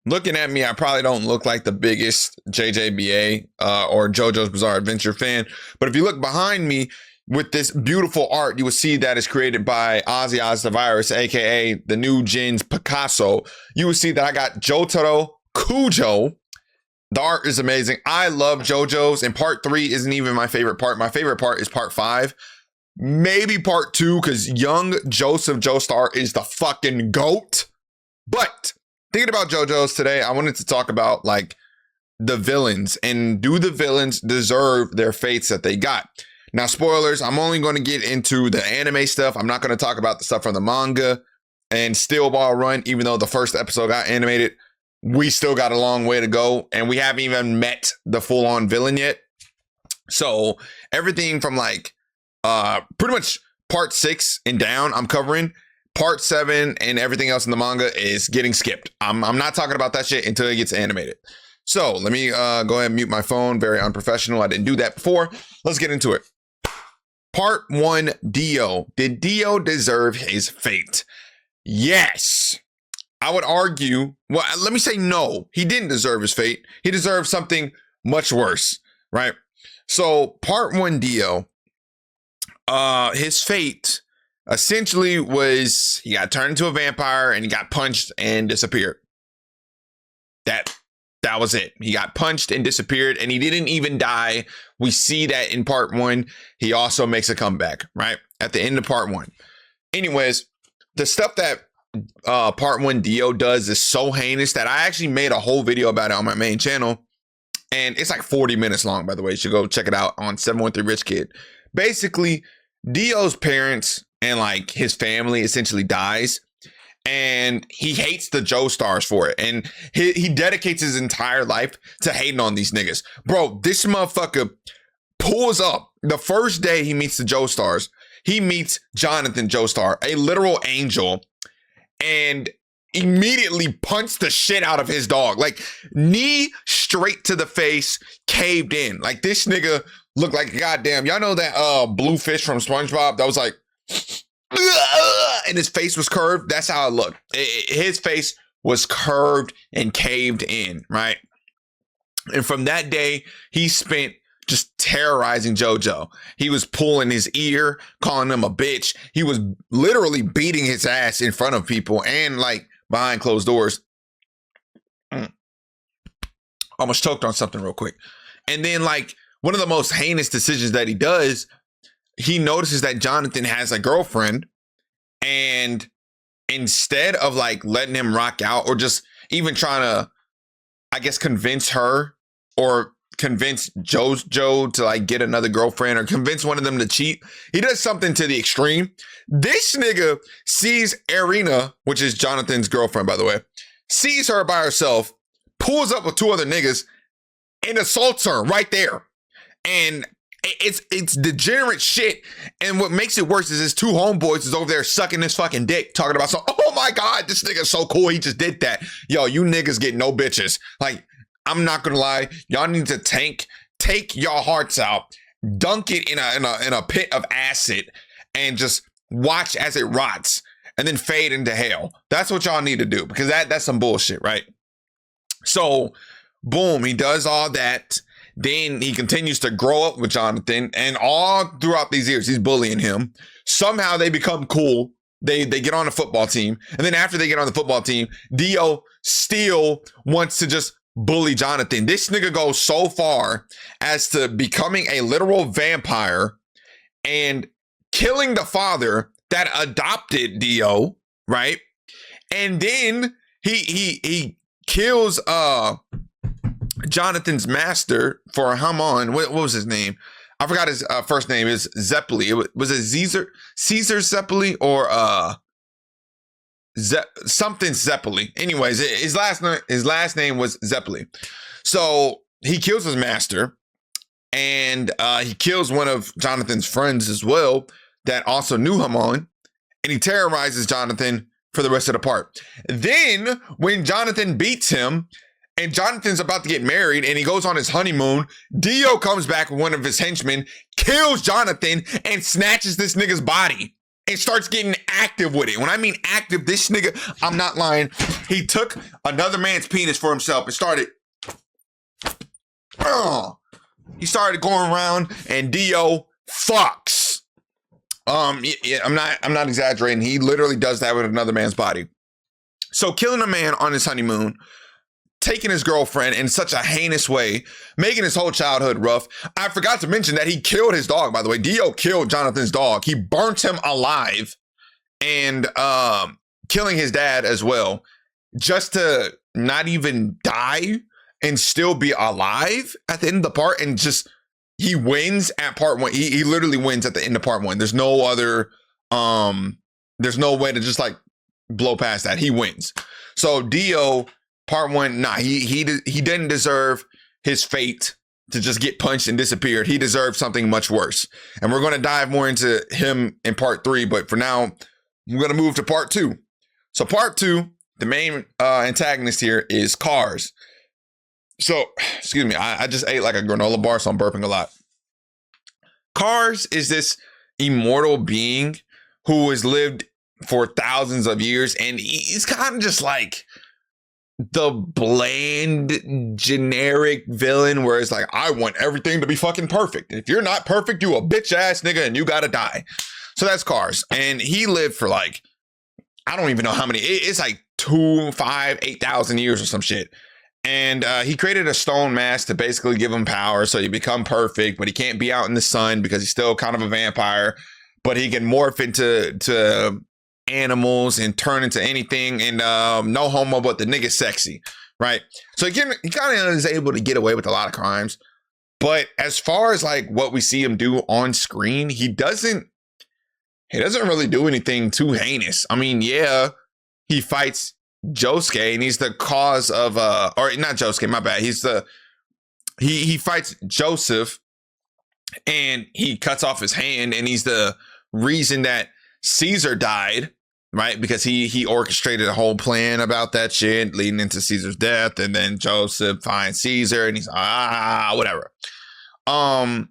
looking at me, I probably don't look like the biggest JJBA or JoJo's Bizarre Adventure fan. But if you look behind me with this beautiful art, you will see that it's created by Ozzy Oz the Virus, aka the new Jin's Picasso. You will see that I got Jotaro Kujo. The art is amazing. I love JoJo's, and part 3 isn't even my favorite part. My favorite part is part 5. Maybe part 2, because young Joseph Joestar is the fucking GOAT. But thinking about JoJo's today, I wanted to talk about like the villains, and do the villains deserve their fates that they got? Now, spoilers, I'm only going to get into the anime stuff. I'm not going to talk about the stuff from the manga and Steel Ball Run, even though the first episode got animated. We still got a long way to go, and we haven't even met the full-on villain yet. So everything from like pretty much part 6 and down, I'm covering. Part 7 and everything else in the manga is getting skipped. I'm not talking about that shit until it gets animated. So let me go ahead and mute my phone. Very unprofessional. I didn't do that before. Let's get into it. Part 1, Dio. Did Dio deserve his fate? Yes. I would argue, well, let me say no. He didn't deserve his fate. He deserved something much worse, right? So part 1, Dio, his fate essentially was he got turned into a vampire and he got punched and disappeared. That was it. He got punched and disappeared, and he didn't even die. We see that in part 1. He also makes a comeback, right? At the end of part 1. Anyways, the stuff that part 1 Dio does is so heinous that I actually made a whole video about it on my main channel. And it's like 40 minutes long, by the way. You should go check it out on 713 Rich Kid. Basically, Dio's parents and like his family essentially dies, and he hates the Joestars for it, and he dedicates his entire life to hating on these niggas. Bro, this motherfucker pulls up the first day he meets the Joestars. He meets Jonathan Joestar, a literal angel, and immediately punched the shit out of his dog. Like, knee straight to the face, caved in. Like, this nigga looked like, goddamn, y'all know that blue fish from SpongeBob that was like, and his face was curved? That's how it looked. His face was curved and caved in, right? And from that day, he spent just terrorizing JoJo. He was pulling his ear, calling him a bitch. He was literally beating his ass in front of people and like behind closed doors. Almost choked on something real quick. And then like one of the most heinous decisions that he does, he notices that Jonathan has a girlfriend, and instead of like letting him rock out or just even trying to, I guess, convince her or convince JoJo to like get another girlfriend or convince one of them to cheat, he does something to the extreme. This nigga sees Irina, which is Jonathan's girlfriend, by the way, sees her by herself, pulls up with 2 other niggas and assaults her right there. And it's degenerate shit. And what makes it worse is his 2 homeboys is over there sucking his fucking dick, talking about, so, oh my God, this nigga's so cool. He just did that. Yo, you niggas get no bitches. Like, I'm not gonna lie. Y'all need to take your hearts out, dunk it in a pit of acid, and just watch as it rots and then fade into hell. That's what y'all need to do, because that's some bullshit, right? So, boom, he does all that. Then he continues to grow up with Jonathan, and all throughout these years, he's bullying him. Somehow they become cool. They get on the football team. And then after they get on the football team, Dio still wants to just bully Jonathan. This nigga goes so far as to becoming a literal vampire and killing the father that adopted Dio, right? And then he kills Jonathan's master for Hamon. What was his name? I forgot his first name. Is Zeppeli. Was it Caesar Zeppeli or something Zeppeli? Anyways, his last name was Zeppeli. So he kills his master, and he kills one of Jonathan's friends as well that also knew Hamon, and he terrorizes Jonathan for the rest of the part. Then when Jonathan beats him, and Jonathan's about to get married and he goes on his honeymoon, Dio comes back with one of his henchmen, kills Jonathan, and snatches this nigga's body. and starts getting active with it. When I mean active, this nigga, I'm not lying, he took another man's penis for himself and started, he started going around and Dio fucks. Yeah, I'm not exaggerating. He literally does that with another man's body. So killing a man on his honeymoon, taking his girlfriend in such a heinous way, making his whole childhood rough. I forgot to mention that he killed his dog, by the way. Dio killed Jonathan's dog. He burnt him alive and killing his dad as well, just to not even die and still be alive at the end of the part. And just, he wins at part one. He literally wins at the end of part one. There's no other, there's no way to just like blow past that. He wins. So Dio, part one, he didn't deserve his fate to just get punched and disappeared. He deserved something much worse. And we're going to dive more into him in part 3. But for now, we're going to move to part 2. So part 2, the main antagonist here is Cars. So, excuse me, I just ate like a granola bar, so I'm burping a lot. Cars is this immortal being who has lived for thousands of years, and he's kind of just like the bland, generic villain where it's like, I want everything to be fucking perfect. If you're not perfect, you a bitch ass nigga and you gotta die. So that's Cars. And he lived for like, I don't even know how many, it's like 2, 5, 8,000 years or some shit. And he created a stone mask to basically give him power so he become perfect, but he can't be out in the sun because he's still kind of a vampire, but he can morph into animals and turn into anything, and no homo, but the nigga's sexy, right? So he kind of is able to get away with a lot of crimes, but as far as like what we see him do on screen, he doesn't really do anything too heinous. I mean, yeah, he fights Josuke and he's the cause of or not Josuke, my bad. He fights Joseph and he cuts off his hand, and he's the reason that Caesar died, right? Because he orchestrated a whole plan about that shit leading into Caesar's death, and then Joseph finds Caesar and he's whatever. But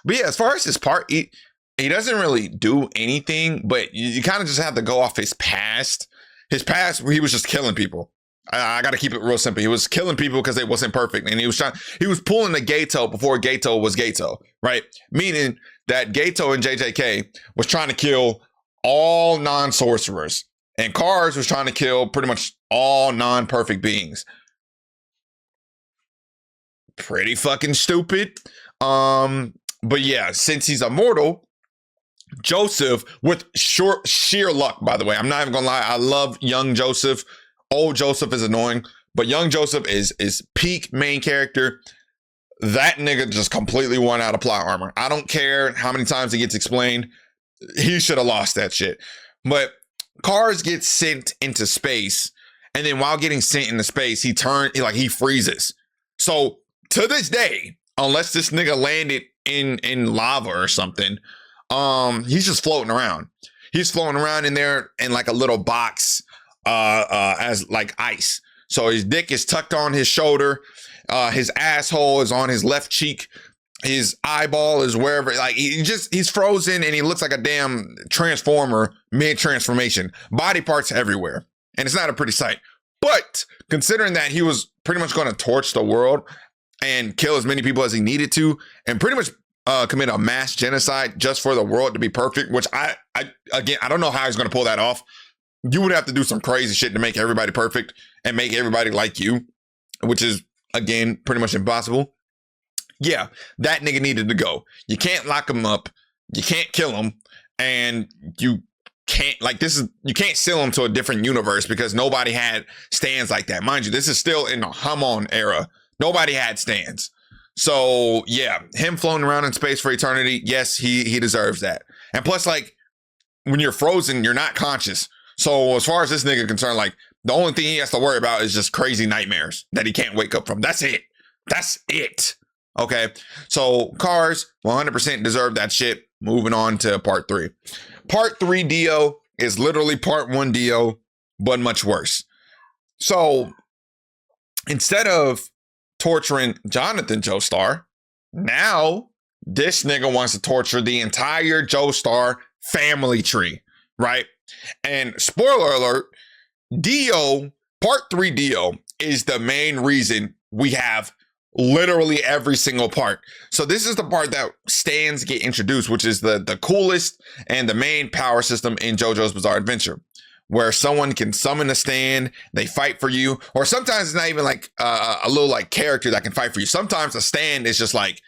yeah, as far as his part, he doesn't really do anything, but you kind of just have to go off his past. His past, where he was just killing people. I got to keep it real simple. He was killing people because they wasn't perfect, and he was pulling a Gato before Gato was Gato, right? Meaning that Gato and JJK was trying to kill all non-sorcerers, and Cars was trying to kill pretty much all non-perfect beings. Pretty fucking stupid. But yeah, since he's immortal, Joseph, with sheer luck, by the way, I'm not even gonna lie, I love young Joseph. Old Joseph is annoying, but young Joseph is peak main character. That nigga just completely won out of plot armor. I don't care how many times it gets explained. He should have lost that shit. But Cars gets sent into space, and then while getting sent into space, he freezes. So to this day, unless this nigga landed in lava or something, he's just floating around. He's floating around in there in like a little box as like ice. So his dick is tucked on his shoulder. His asshole is on his left cheek. His eyeball is wherever, like he's frozen, and he looks like a damn transformer mid-transformation. Body parts everywhere. And it's not a pretty sight. But considering that he was pretty much going to torch the world and kill as many people as he needed to, and pretty much commit a mass genocide just for the world to be perfect, which I don't know how he's going to pull that off. You would have to do some crazy shit to make everybody perfect and make everybody like you, which is, again, pretty much impossible. Yeah, that nigga needed to go. You can't lock him up. You can't kill him. And you can't, you can't seal him to a different universe because nobody had stands like that. Mind you, this is still in the Hamon era. Nobody had stands. So yeah, him floating around in space for eternity, yes, he deserves that. And plus, like, when you're frozen, you're not conscious. So as far as this nigga concerned, like, the only thing he has to worry about is just crazy nightmares that he can't wake up from. That's it. Okay. So Cars 100% deserve that shit. Moving on to part 3. Part 3 Dio is literally part 1 Dio, but much worse. So instead of torturing Jonathan Joestar, now this nigga wants to torture the entire Joestar family tree. right? And spoiler alert, Dio, part 3 Dio is the main reason we have literally every single part. So this is the part that stands get introduced, which is the coolest and the main power system in JoJo's Bizarre Adventure, where someone can summon a stand, they fight for you, or sometimes it's not even like a little like character that can fight for you. Sometimes a stand is just like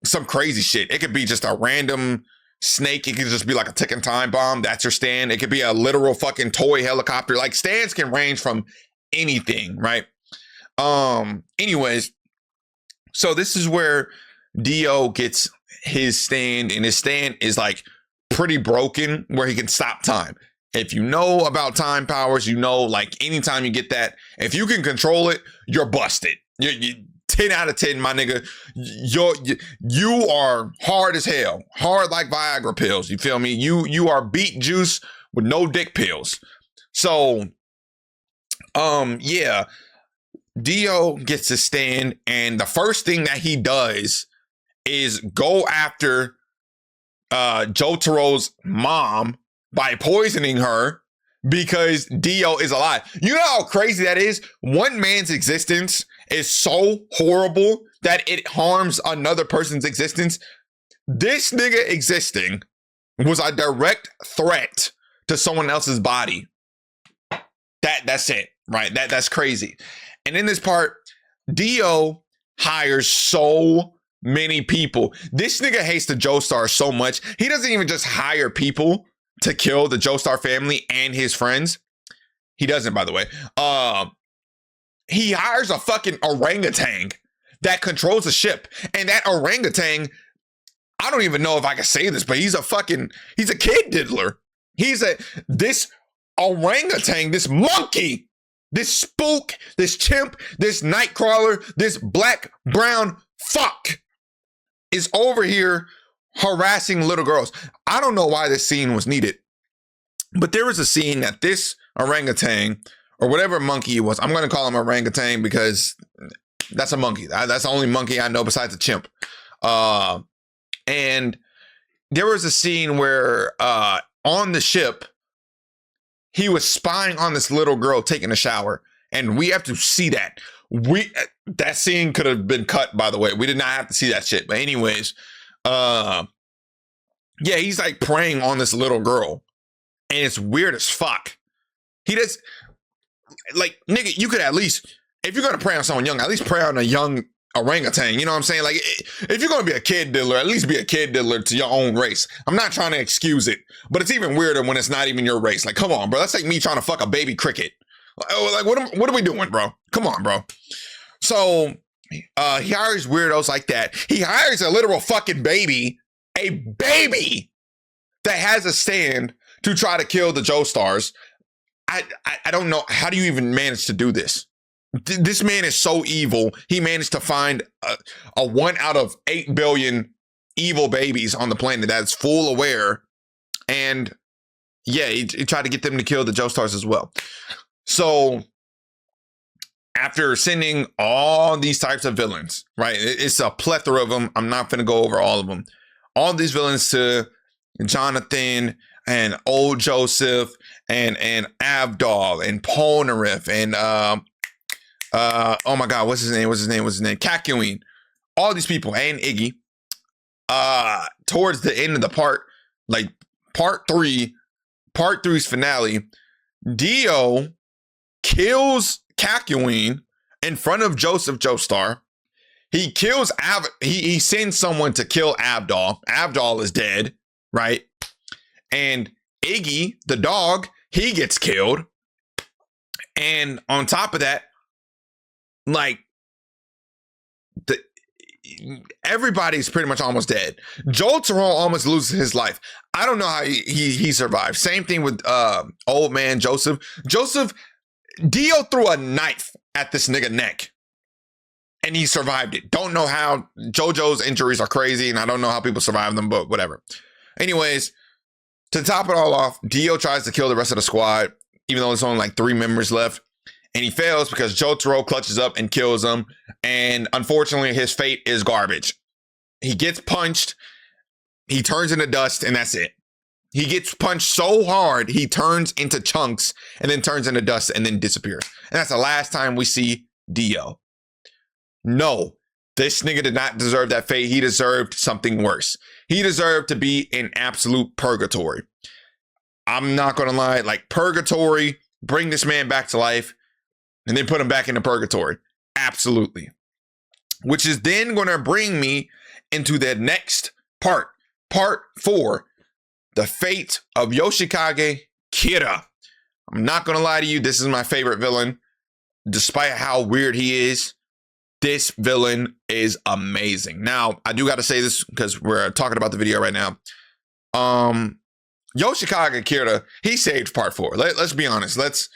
some crazy shit. It could be just a random snake. It could just be like a ticking time bomb. That's your stand. It could be a literal fucking toy helicopter. Like stands can range from anything, right? Anyways, so this is where Dio gets his stand, and his stand is like pretty broken where he can stop time. If you know about time powers, you know, like anytime you get that, if you can control it, you're busted. You 10 out of 10, my nigga. You are hard as hell. Hard like Viagra pills. You feel me? You are beet juice with no dick pills. So, yeah. Dio gets to stand, and the first thing that he does is go after Jotaro's mom by poisoning her because Dio is alive. You know how crazy that is? One man's existence is so horrible that it harms another person's existence. This nigga existing was a direct threat to someone else's body. That's it, right? That's crazy. And in this part, Dio hires so many people. This nigga hates the Joestar so much. He doesn't even just hire people to kill the Joestar family and his friends. He doesn't, by the way. He hires a fucking orangutan that controls a ship. And that orangutan, I don't even know if I can say this, but he's a kid diddler. This orangutan, this monkey, this spook, this chimp, this nightcrawler, this black, brown fuck is over here harassing little girls. I don't know why this scene was needed, but there was a scene that this orangutan, or whatever monkey it was, I'm going to call him orangutan because that's a monkey. That's the only monkey I know besides a chimp. And there was a scene where on the ship, he was spying on this little girl taking a shower, and we have to see that. That scene could have been cut, by the way. We did not have to see that shit. But anyways, yeah, he's like preying on this little girl, and it's weird as fuck. He does, like, nigga, you could at least, if you're gonna prey on someone young, at least prey on a young orangutan. You know what I'm saying? Like, if you're gonna be a kid diddler, at least be a kid diddler to your own race. I'm not trying to excuse it, but it's even weirder when it's not even your race. Like, come on, bro. That's like me trying to fuck a baby cricket. Like, what are we doing, bro? Come on, bro. So he hires weirdos like that. He hires a literal fucking baby, a baby that has a stand to try to kill the Joestars. I don't know. How do you even manage to do this? This man is so evil. He managed to find a 1 out of 8 billion evil babies on the planet that's full aware. And yeah, he tried to get them to kill the Joestars as well. So after sending all these types of villains, right? It's a plethora of them. I'm not going to go over all of them. All these villains to Jonathan and old Joseph and Avdol and Polnareff and oh my God, what's his name? Kakyoin. All these people and Iggy. Towards the end of the part, like part 3's finale, Dio kills Kakyoin in front of Joseph Joestar. He kills he sends someone to kill Avdol. Avdol is dead, right? And Iggy, the dog, he gets killed. And on top of that, like, everybody's pretty much almost dead. Jotaro almost loses his life. I don't know how he survived. Same thing with old man Joseph. Dio threw a knife at this nigga neck, and he survived it. Don't know how. JoJo's injuries are crazy, and I don't know how people survive them, but whatever. Anyways, to top it all off, Dio tries to kill the rest of the squad, even though there's only like 3 members left. And he fails because Jotaro clutches up and kills him. And unfortunately, his fate is garbage. He gets punched, he turns into dust, and that's it. He gets punched so hard, he turns into chunks and then turns into dust and then disappears. And that's the last time we see Dio. No, this nigga did not deserve that fate. He deserved something worse. He deserved to be in absolute purgatory. I'm not going to lie, like purgatory, bring this man back to life and then put him back into purgatory. Absolutely. Which is then going to bring me into the next part, part 4. The fate of Yoshikage Kira. I'm not going to lie to you. This is my favorite villain. Despite how weird he is, this villain is amazing. Now, I do got to say this because we're talking about the video right now. Yoshikage Kira, he saved part 4. Let's be honest. Let's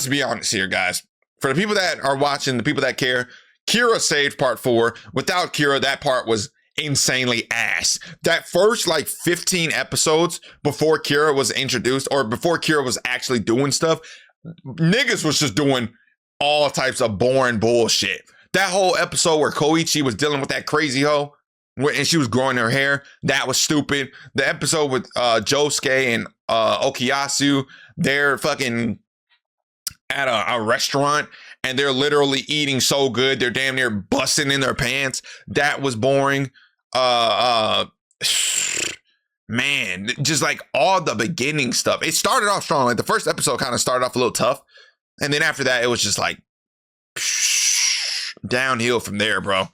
be honest here, guys. For the people that are watching, the people that care, Kira saved part 4. Without Kira, that part was insanely ass. That first like 15 episodes before Kira was introduced or before Kira was actually doing stuff, niggas was just doing all types of boring bullshit. That whole episode where Koichi was dealing with that crazy hoe and she was growing her hair, that was stupid. The episode with Josuke and Okuyasu, they're fucking at a restaurant and they're literally eating so good they're damn near busting in their pants. That was boring. Man, just like all the beginning stuff. It started off strong. Like the first episode kind of started off a little tough. And then after that, it was just like downhill from there, bro.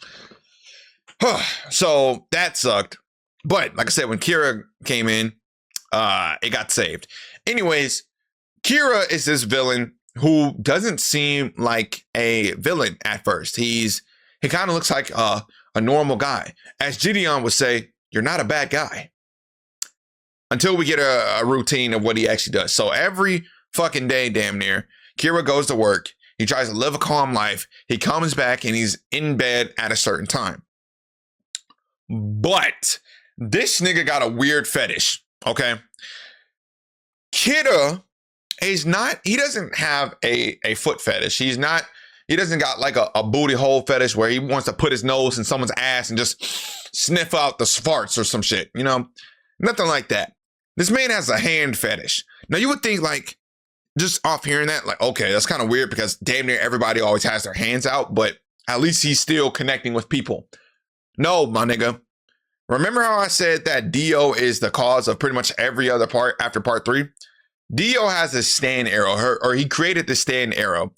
So that sucked. But like I said, when Kira came in, it got saved. Anyways, Kira is this villain who doesn't seem like a villain at first. He kind of looks like a normal guy. As Gideon would say, you're not a bad guy. Until we get a routine of what he actually does. So every fucking day, damn near, Kira goes to work. He tries to live a calm life. He comes back and he's in bed at a certain time. But this nigga got a weird fetish, okay? Kira is not, he doesn't have a foot fetish. He doesn't got like a booty hole fetish where he wants to put his nose in someone's ass and just sniff out the farts or some shit, you know? Nothing like that. This man has a hand fetish. Now you would think like, just off hearing that, like, okay, that's kind of weird because damn near everybody always has their hands out, but at least he's still connecting with people. No, my nigga. Remember how I said that Dio is the cause of pretty much every other part after part 3? Dio has a stand arrow, or he created the stand arrow,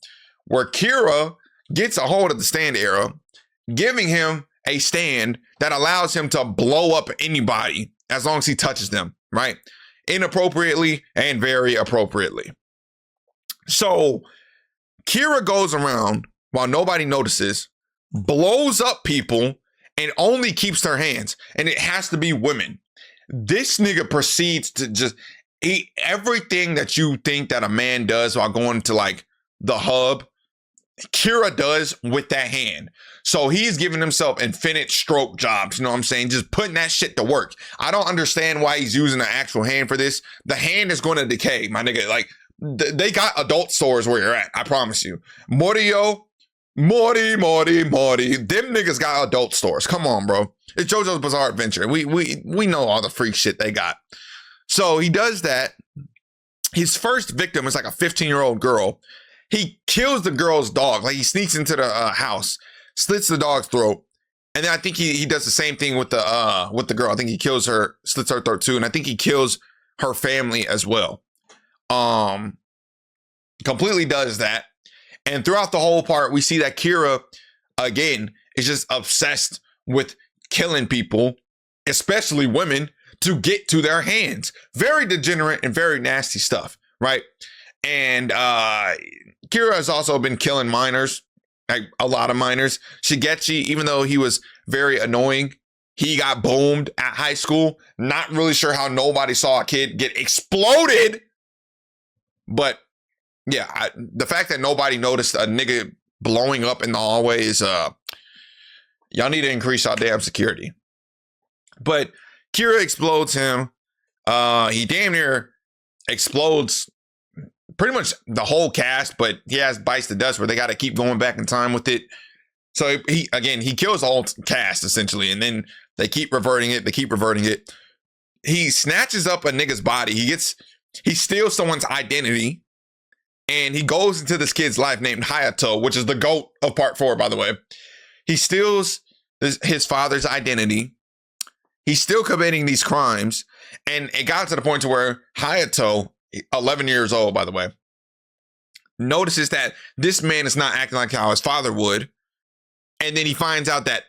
where Kira gets a hold of the stand arrow, giving him a stand that allows him to blow up anybody as long as he touches them, right? Inappropriately and very appropriately. So Kira goes around while nobody notices, blows up people, and only keeps their hands. And it has to be women. This nigga proceeds to just eat everything that you think that a man does while going to like the hub. Kira does with that hand. So he's giving himself infinite stroke jobs. You know what I'm saying? Just putting that shit to work. I don't understand why he's using an actual hand for this. The hand is going to decay, my nigga. Like, they got adult stores where you're at. I promise you. Morty. Them niggas got adult stores. Come on, bro. It's JoJo's Bizarre Adventure. We know all the freak shit they got. So he does that. His first victim is like a 15-year-old girl. He kills the girl's dog. Like he sneaks into the house, slits the dog's throat. And then I think he does the same thing with the girl. I think he kills her, slits her throat too. And I think he kills her family as well. Completely does that. And throughout the whole part, we see that Kira, again, is just obsessed with killing people, especially women, to get to their hands. Very degenerate and very nasty stuff, right? And Kira has also been killing minors, like a lot of minors. Shigechi, even though he was very annoying, he got boomed at high school. Not really sure how nobody saw a kid get exploded. But yeah, the fact that nobody noticed a nigga blowing up in the hallway is, y'all need to increase our damn security. But Kira explodes him. He damn near explodes pretty much the whole cast, but he has bites the dust where they got to keep going back in time with it. So he kills the whole cast essentially, and then they keep reverting it. he snatches up a nigga's body. He steals someone's identity, and he goes into this kid's life named Hayato, which is the GOAT of part 4, by the way. He steals his father's identity. He's still committing these crimes, and it got to the point to where Hayato, 11 years old, by the way, notices that this man is not acting like how his father would, and then he finds out that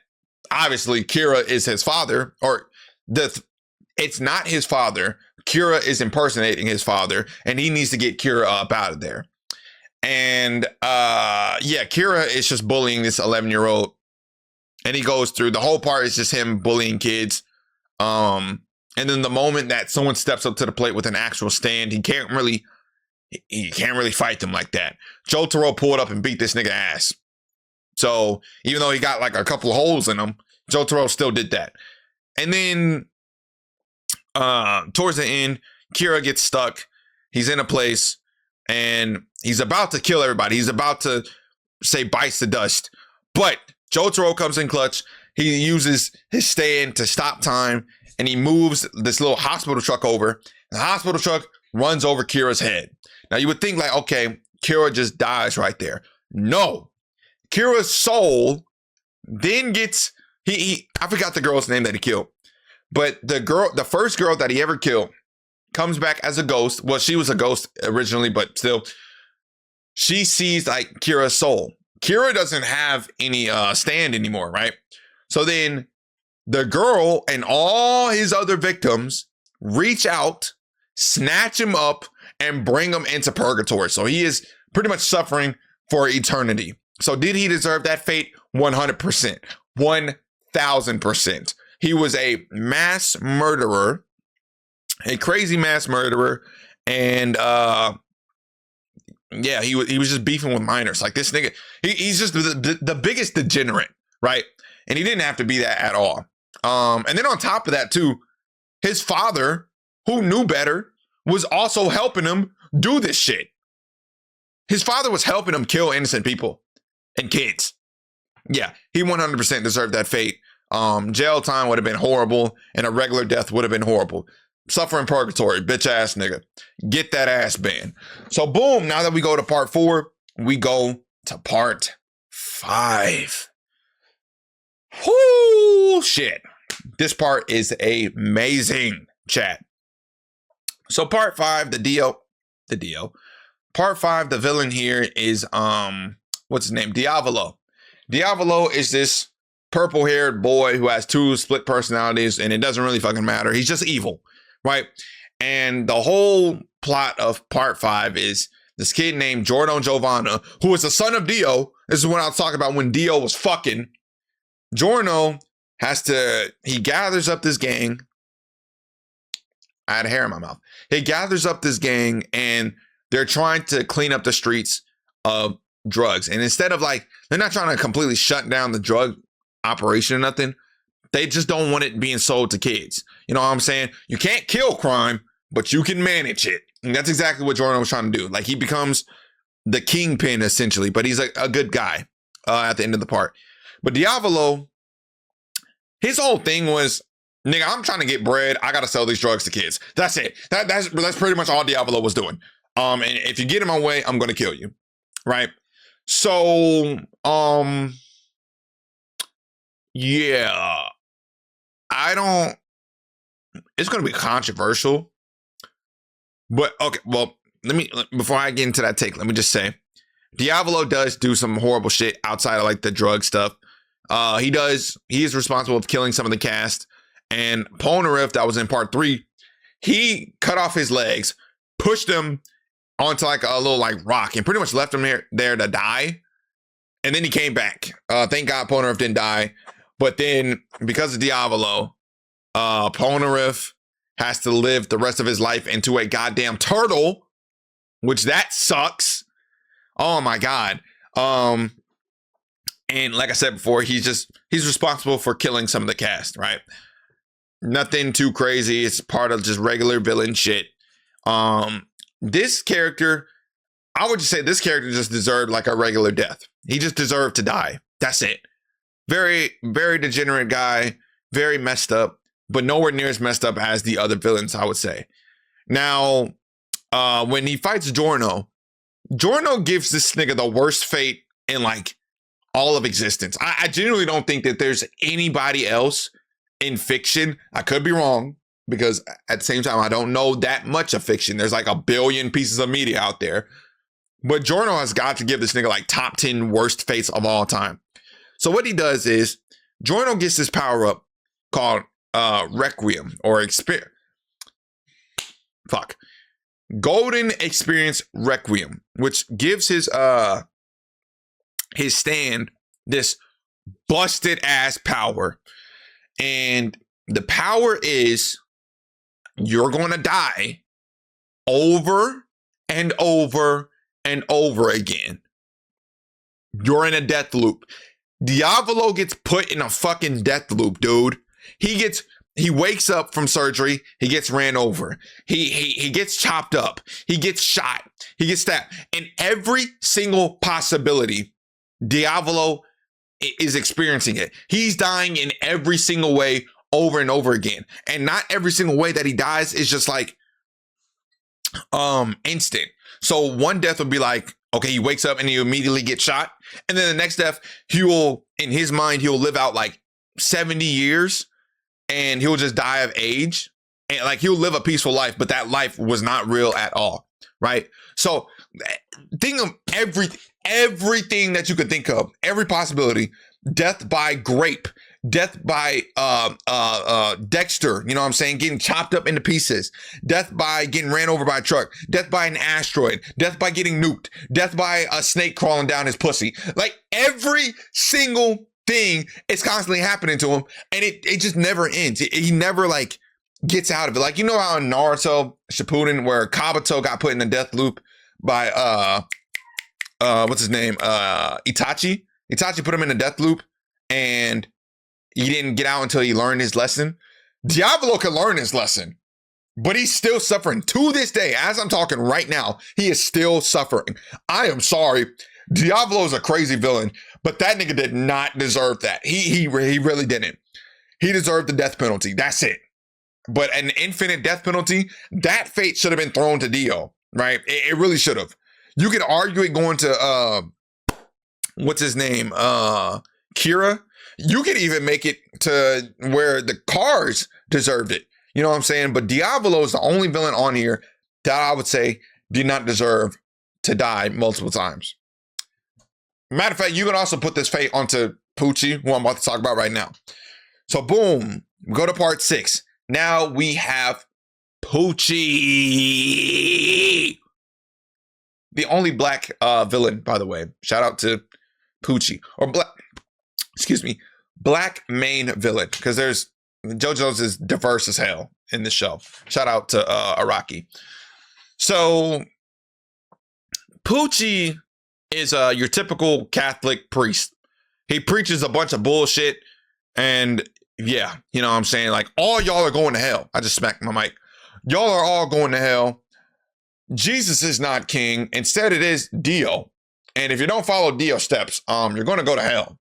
obviously Kira is his father, or it's not his father. Kira is impersonating his father, and he needs to get Kira up out of there. And Kira is just bullying this 11-year-old, and he goes through the whole part is just him bullying kids. And then the moment that someone steps up to the plate with an actual stand, he can't really fight them like that. Jotaro pulled up and beat this nigga ass. So even though he got like a couple of holes in him, Jotaro still did that. And then towards the end, Kira gets stuck. He's in a place and he's about to kill everybody. He's about to say bites the dust. But Jotaro comes in clutch. He uses his stand to stop time, and he moves this little hospital truck over. The hospital truck runs over Kira's head. Now you would think like, okay, Kira just dies right there. No. Kira's soul then gets, I forgot the girl's name that he killed. But the first girl that he ever killed comes back as a ghost. Well, she was a ghost originally, but still, she sees like Kira's soul. Kira doesn't have any stand anymore, right? So then the girl and all his other victims reach out, snatch him up, and bring him into purgatory. So he is pretty much suffering for eternity. So did he deserve that fate? 100%. 1000%. He was a mass murderer, a crazy mass murderer. And he was just beefing with minors. Like this nigga, he's just the biggest degenerate, right? And he didn't have to be that at all. And then on top of that too, his father, who knew better, was also helping him do this shit. His father was helping him kill innocent people and kids. Yeah, he 100% deserved that fate. Jail time would have been horrible, and a regular death would have been horrible. Suffering purgatory, bitch ass nigga. Get that ass banned. So boom, now that we go to part 4, we go to part 5. Whoo, shit. This part is amazing, chat. So part 5, Part 5, the villain here is, what's his name? Diavolo. Diavolo is this purple-haired boy who has 2 split personalities, and it doesn't really fucking matter. He's just evil, right? And the whole plot of part 5 is this kid named Giorno Giovanna, who is the son of Dio. This is what I was talking about when Dio was fucking. Giorno he gathers up this gang. I had hair in my mouth. He gathers up this gang, and they're trying to clean up the streets of drugs. And instead of like, they're not trying to completely shut down the drug operation or nothing. They just don't want it being sold to kids. You know what I'm saying? You can't kill crime, but you can manage it. And that's exactly what Giorno was trying to do. Like, he becomes the kingpin essentially, but he's a good guy at the end of the part. But Diavolo, his whole thing was, nigga, I'm trying to get bread. I got to sell these drugs to kids. That's it. That's pretty much all Diavolo was doing. And if you get in my way, I'm going to kill you. Right. So, yeah, it's going to be controversial, but okay. Well, before I get into that take, let me just say Diavolo does do some horrible shit outside of like the drug stuff. He is responsible for killing some of the cast, and Polnareff, that was in part 3, he cut off his legs, pushed him onto like a little like rock, and pretty much left him there to die. And then he came back. Thank God Polnareff didn't die. But then because of Diavolo, Polnareff has to live the rest of his life into a goddamn turtle, which that sucks. Oh my God. And like I said before, he's responsible for killing some of the cast, right? Nothing too crazy. It's part of just regular villain shit. This character, I would just say this character just deserved like a regular death. He just deserved to die. That's it. Very, very degenerate guy, very messed up. but nowhere near as messed up as the other villains, I would say. Now, when he fights Giorno gives this nigga the worst fate in like all of existence. I genuinely don't think that there's anybody else in fiction. I could be wrong, because at the same time, I don't know that much of fiction. There's like a billion pieces of media out there. But Giorno has got to give this nigga like top 10 worst fates of all time. So what he does is, Giorno gets this power up called Requiem, or Golden Experience Requiem, which gives his stand this busted ass power. And the power is, you're going to die over and over and over again. You're in a death loop. Diavolo gets put in a fucking death loop, dude. He wakes up from surgery. He gets ran over. He gets chopped up. He gets shot. He gets stabbed. And every single possibility, Diavolo is experiencing it. He's dying in every single way over and over again. And not every single way that he dies is just like instant. So one death would be like, okay, he wakes up and he immediately gets shot. And then the next death, in his mind, he'll live out like 70 years and he'll just die of age. And like, he'll live a peaceful life, but that life was not real at all. Right? So think of everything that you could think of, every possibility. Death by grape, death by Dexter, you know what I'm saying, getting chopped up into pieces, death by getting ran over by a truck, death by an asteroid, death by getting nuked, death by a snake crawling down his pussy. Like, every single thing is constantly happening to him, and it just never ends. He never like gets out of it. Like, you know how in Naruto Shippuden, where Kabuto got put in a death loop by what's his name, Itachi put him in a death loop, and he didn't get out until he learned his lesson. Diavolo can learn his lesson, but he's still suffering to this day. As I'm talking right now, he is still suffering. I am sorry. Diavolo is a crazy villain, but that nigga did not deserve that. He really didn't. He deserved the death penalty. That's it. But an infinite death penalty, that fate should have been thrown to Dio, right? It really should have. You could argue it going to what's his name? Kira. You could even make it to where the cars deserved it. You know what I'm saying? But Diavolo is the only villain on here that I would say did not deserve to die multiple times. Matter of fact, you can also put this fate onto Pucci, who I'm about to talk about right now. So boom, we go to part 6. Now we have Pucci. The only black villain, by the way. Shout out to Pucci. Or black main villain. Because JoJo's is diverse as hell in this show. Shout out to Araki. So Pucci is your typical Catholic priest. He preaches a bunch of bullshit, and yeah, you know what I'm saying? Like, all y'all are going to hell. I just smacked my mic. Y'all are all going to hell. Jesus is not king. Instead, it is Dio. And if you don't follow Dio's steps, you're going to go to hell.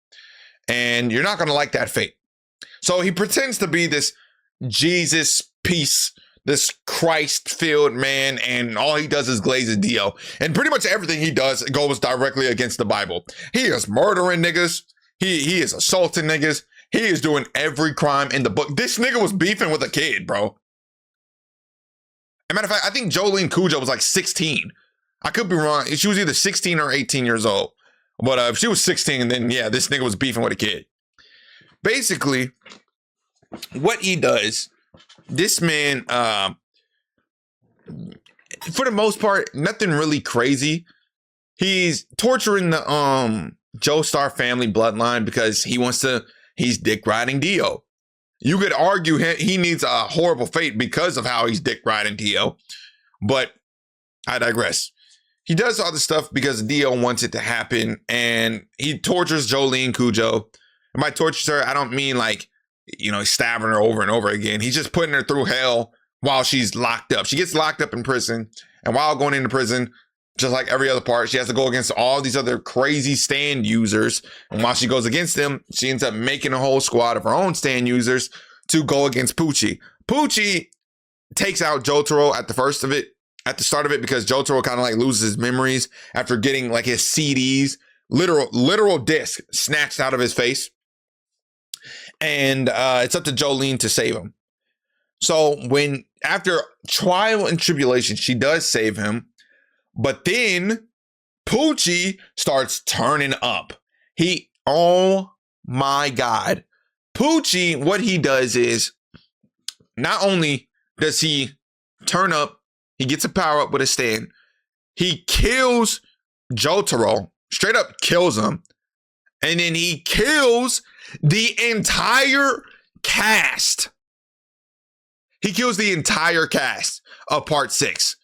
And you're not going to like that fate. So he pretends to be this Jesus peace, this Christ-filled man, and all he does is glaze Dio. And pretty much everything he does goes directly against the Bible. He is murdering niggas. He is assaulting niggas. He is doing every crime in the book. This nigga was beefing with a kid, bro. As a matter of fact, I think Jolene Cujo was like 16. I could be wrong. She was either 16 or 18 years old. But if she was 16, then yeah, this nigga was beefing with a kid. Basically, what he does, this man, for the most part, nothing really crazy. He's torturing the Joestar family bloodline because he's dick riding Dio. You could argue he needs a horrible fate because of how he's dick riding Dio, but I digress. He does all this stuff because Dio wants it to happen, and he tortures Jolene Cujo. And by tortures her, I don't mean like, you know, stabbing her over and over again. He's just putting her through hell while she's locked up. She gets locked up in prison, and while going into prison, just like every other part, she has to go against all these other crazy stand users. And while she goes against them, she ends up making a whole squad of her own stand users to go against Poochie. Poochie takes out Jotaro at the start of it, because Jotaro kind of like loses his memories after getting like his CDs, literal disc snatched out of his face. And it's up to Jolene to save him. So after trial and tribulation, she does save him. But then Poochie starts turning up. Oh my God. Poochie, what he does is, not only does he turn up, he gets a power up with a stand, he kills Jotaro, straight up kills him. And then he kills the entire cast. He kills the entire cast of part 6,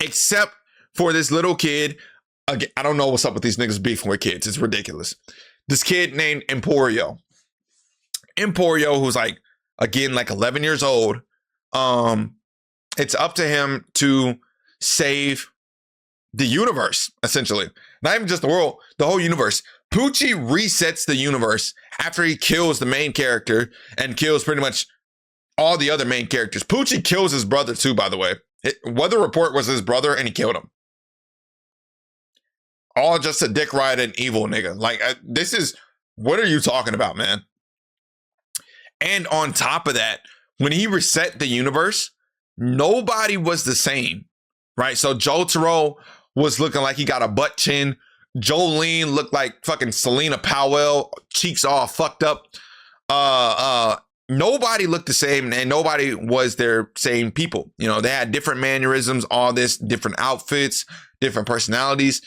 except for this little kid. Again, I don't know what's up with these niggas beefing with kids. It's ridiculous. This kid named Emporio. Emporio, who's like, again, like 11 years old. It's up to him to save the universe, essentially. Not even just the world, the whole universe. Poochie resets the universe after he kills the main character and kills pretty much all the other main characters. Poochie kills his brother too, by the way. Weather Report was his brother and he killed him. All just a dick ride and evil nigga. Like, what are you talking about, man? And on top of that, when he reset the universe, nobody was the same, right? So Jotaro was looking like he got a butt chin. Jolene looked like fucking Selena Powell, cheeks all fucked up. Nobody looked the same, and nobody was their same people. You know, they had different mannerisms, all this, different outfits, different personalities.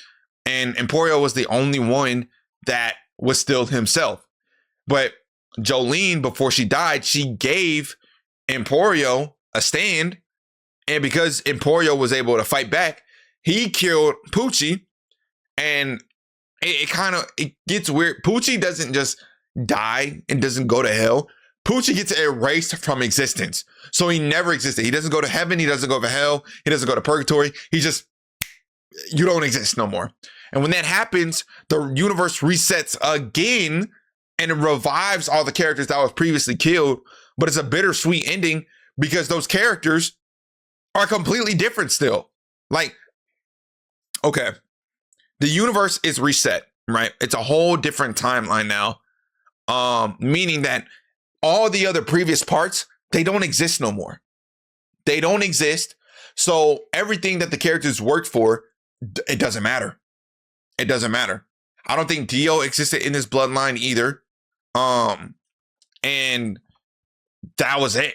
And Emporio was the only one that was still himself. But Jolene, before she died, she gave Emporio a stand. And because Emporio was able to fight back, he killed Poochie. And it gets weird. Poochie doesn't just die and doesn't go to hell. Poochie gets erased from existence. So he never existed. He doesn't go to heaven. He doesn't go to hell. He doesn't go to purgatory. You don't exist no more. And when that happens, the universe resets again and it revives all the characters that was previously killed. But it's a bittersweet ending because those characters are completely different still. Like, okay, the universe is reset, right? It's a whole different timeline now. Meaning that all the other previous parts, they don't exist no more. They don't exist. So everything that the characters worked for, it doesn't matter. It doesn't matter. I don't think Dio existed in this bloodline either. And that was it.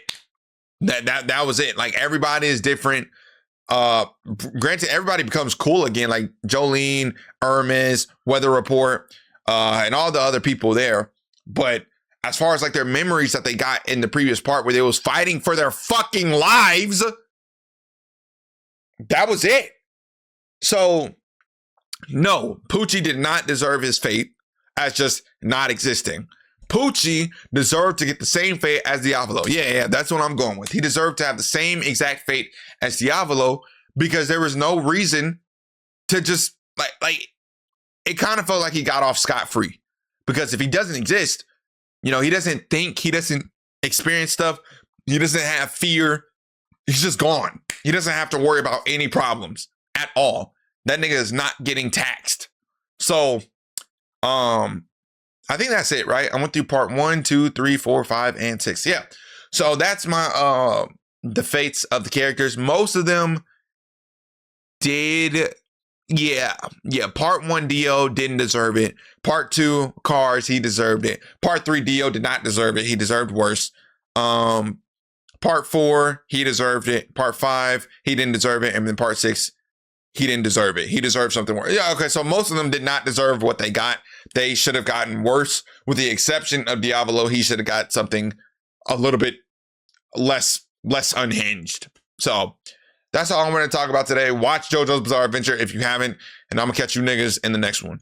That was it. Like, everybody is different. Granted, everybody becomes cool again, like Jolene, Hermes, Weather Report, and all the other people there. But as far as like their memories that they got in the previous part where they was fighting for their fucking lives, that was it. So no, Poochie did not deserve his fate as just not existing. Poochie deserved to get the same fate as Diavolo. Yeah, that's what I'm going with. He deserved to have the same exact fate as Diavolo because there was no reason to just like it kind of felt like he got off scot-free. Because if he doesn't exist, you know, he doesn't think, he doesn't experience stuff, he doesn't have fear, he's just gone. He doesn't have to worry about any problems at all. That nigga is not getting taxed. So, I think that's it, right? I went through part 1, 2, 3, 4, 5, and 6. Yeah. So that's my the fates of the characters. Most of them did. Yeah. Part 1, Dio didn't deserve it. Part 2, Cars, he deserved it. Part 3, Dio did not deserve it. He deserved worse. Part 4, he deserved it. Part 5, he didn't deserve it. And then part 6, he didn't deserve it. He deserved something worse. Yeah, okay, so most of them did not deserve what they got. They should have gotten worse, with the exception of Diavolo. He should have got something a little bit less unhinged. So that's all I'm going to talk about today. Watch JoJo's Bizarre Adventure if you haven't, and I'm going to catch you niggas in the next one.